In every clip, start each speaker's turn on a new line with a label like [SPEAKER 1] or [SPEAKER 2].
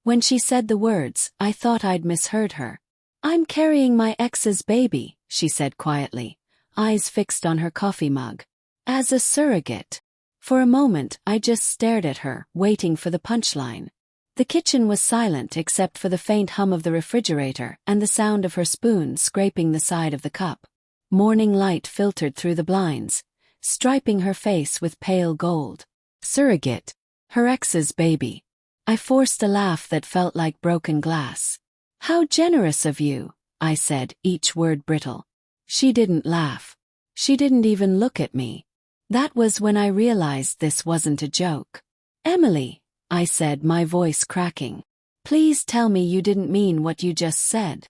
[SPEAKER 1] When she said the words, I thought I'd misheard her. "I'm carrying my ex's baby," she said quietly, eyes fixed on her coffee mug. "As a surrogate." For a moment I just stared at her, waiting for the punchline. The kitchen was silent except for the faint hum of the refrigerator and the sound of her spoon scraping the side of the cup. Morning light filtered through the blinds, striping her face with pale gold. Surrogate. Her ex's baby. I forced a laugh that felt like broken glass. "How generous of you," I said, each word brittle. She didn't laugh. She didn't even look at me. That was when I realized this wasn't a joke. "Emily," I said, my voice cracking. "Please tell me you didn't mean what you just said."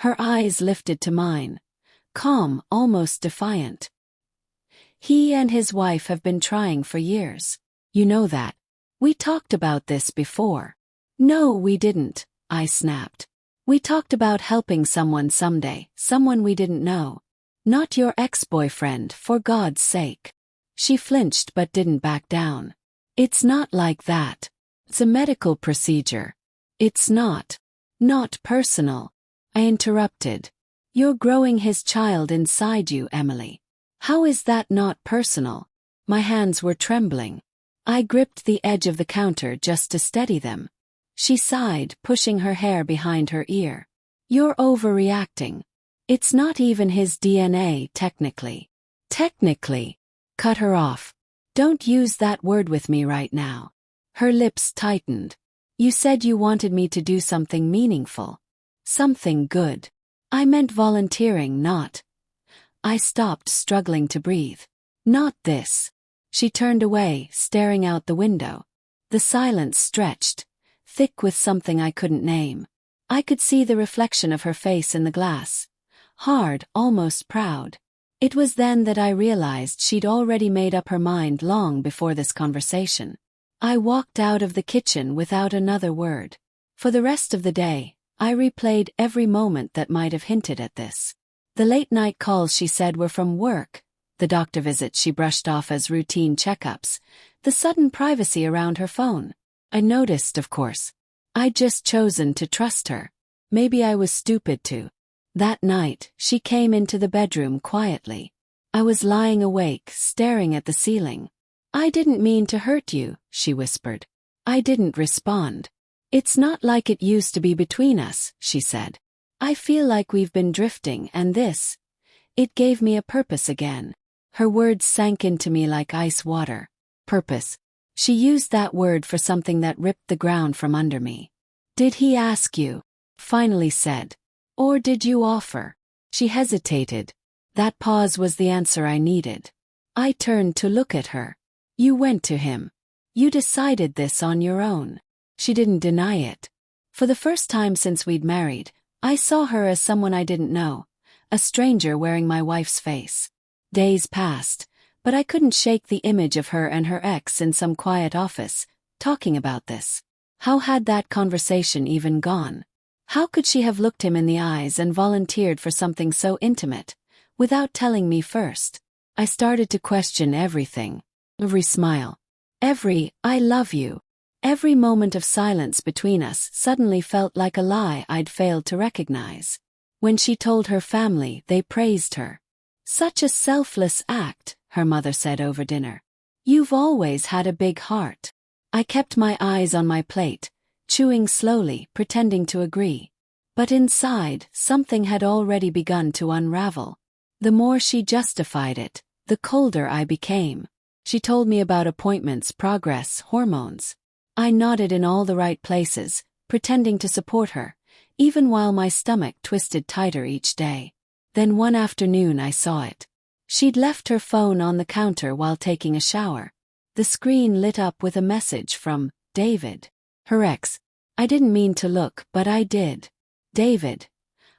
[SPEAKER 1] Her eyes lifted to mine, calm, almost defiant. "He and his wife have been trying for years. You know that. We talked about this before." "No, we didn't," I snapped. "We talked about helping someone someday, someone we didn't know. Not your ex-boyfriend, for God's sake." She flinched but didn't back down. "It's not like that. It's a medical procedure." "It's not. Not personal," I interrupted. "You're growing his child inside you, Emily. How is that not personal?" My hands were trembling. I gripped the edge of the counter just to steady them. She sighed, pushing her hair behind her ear. "You're overreacting. It's not even his DNA, technically." "Technically." Cut her off. "Don't use that word with me right now." Her lips tightened. "You said you wanted me to do something meaningful. Something good." "I meant volunteering, not." I stopped, struggling to breathe. "Not this." She turned away, staring out the window. The silence stretched, thick with something I couldn't name. I could see the reflection of her face in the glass. Hard, almost proud. It was then that I realized she'd already made up her mind long before this conversation. I walked out of the kitchen without another word. For the rest of the day, I replayed every moment that might have hinted at this. The late-night calls she said were from work, the doctor visits she brushed off as routine checkups, the sudden privacy around her phone. I noticed, of course. I'd just chosen to trust her. Maybe I was stupid to. That night, she came into the bedroom quietly. I was lying awake, staring at the ceiling. "I didn't mean to hurt you," she whispered. I didn't respond. "It's not like it used to be between us," she said. "I feel like we've been drifting and this. It gave me a purpose again." Her words sank into me like ice water. Purpose. She used that word for something that ripped the ground from under me. "Did he ask you?" finally said. "Or did you offer?" She hesitated. That pause was the answer I needed. I turned to look at her. "You went to him. You decided this on your own." She didn't deny it. For the first time since we'd married, I saw her as someone I didn't know, a stranger wearing my wife's face. Days passed, but I couldn't shake the image of her and her ex in some quiet office, talking about this. How had that conversation even gone? How could she have looked him in the eyes and volunteered for something so intimate, without telling me first? I started to question everything. Every smile. Every "I love you." Every moment of silence between us suddenly felt like a lie I'd failed to recognize. When she told her family, they praised her. "Such a selfless act," her mother said over dinner. "You've always had a big heart." I kept my eyes on my plate, chewing slowly, pretending to agree. But inside, something had already begun to unravel. The more she justified it, the colder I became. She told me about appointments, progress, hormones. I nodded in all the right places, pretending to support her, even while my stomach twisted tighter each day. Then one afternoon I saw it. She'd left her phone on the counter while taking a shower. The screen lit up with a message from David, her ex. I didn't mean to look, but I did. "David,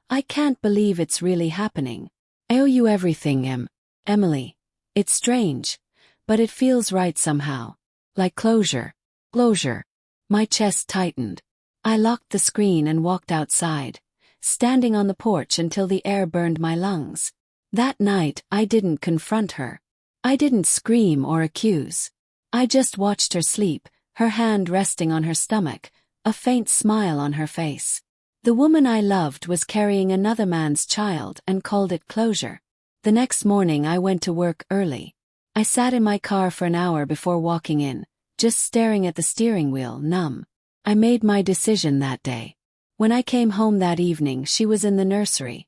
[SPEAKER 1] I can't believe it's really happening. I owe you everything, Emily. It's strange, but it feels right somehow. Like closure. Closure." My chest tightened. I locked the screen and walked outside, standing on the porch until the air burned my lungs. That night, I didn't confront her. I didn't scream or accuse. I just watched her sleep, her hand resting on her stomach, a faint smile on her face. The woman I loved was carrying another man's child and called it closure. The next morning I went to work early. I sat in my car for an hour before walking in, just staring at the steering wheel, numb. I made my decision that day. When I came home that evening, she was in the nursery.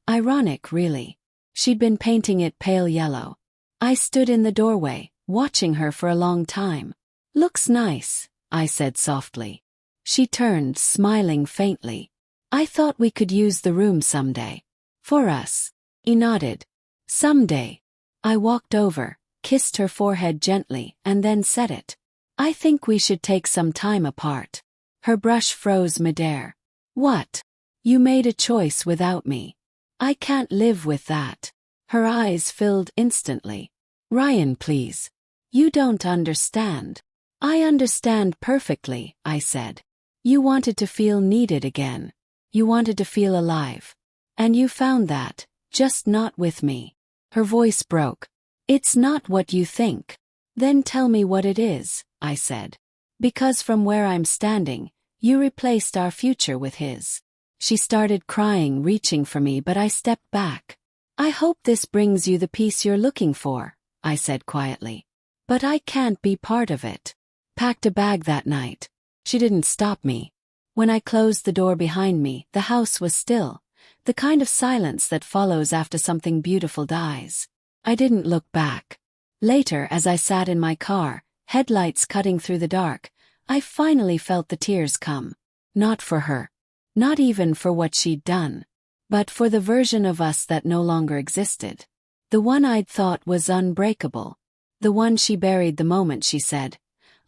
[SPEAKER 1] Ironic, really. She'd been painting it pale yellow. I stood in the doorway, watching her for a long time. "Looks nice," I said softly. She turned, smiling faintly. "I thought we could use the room someday." "For us?" He nodded. "Someday." I walked over, kissed her forehead gently, and then said it. "I think we should take some time apart." Her brush froze midair. "What?" "You made a choice without me. I can't live with that." Her eyes filled instantly. "Ryan, please. You don't understand." "I understand perfectly," I said. "You wanted to feel needed again. You wanted to feel alive. And you found that, just not with me." Her voice broke. "It's not what you think." "Then tell me what it is," I said. "Because from where I'm standing, you replaced our future with his." She started crying, reaching for me, but I stepped back. "I hope this brings you the peace you're looking for," I said quietly. "But I can't be part of it." Packed a bag that night. She didn't stop me. When I closed the door behind me, the house was still, the kind of silence that follows after something beautiful dies. I didn't look back. Later, as I sat in my car, headlights cutting through the dark, I finally felt the tears come. Not for her. Not even for what she'd done. But for the version of us that no longer existed. The one I'd thought was unbreakable. The one she buried the moment she said,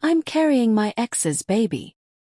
[SPEAKER 1] "I'm carrying my ex's baby."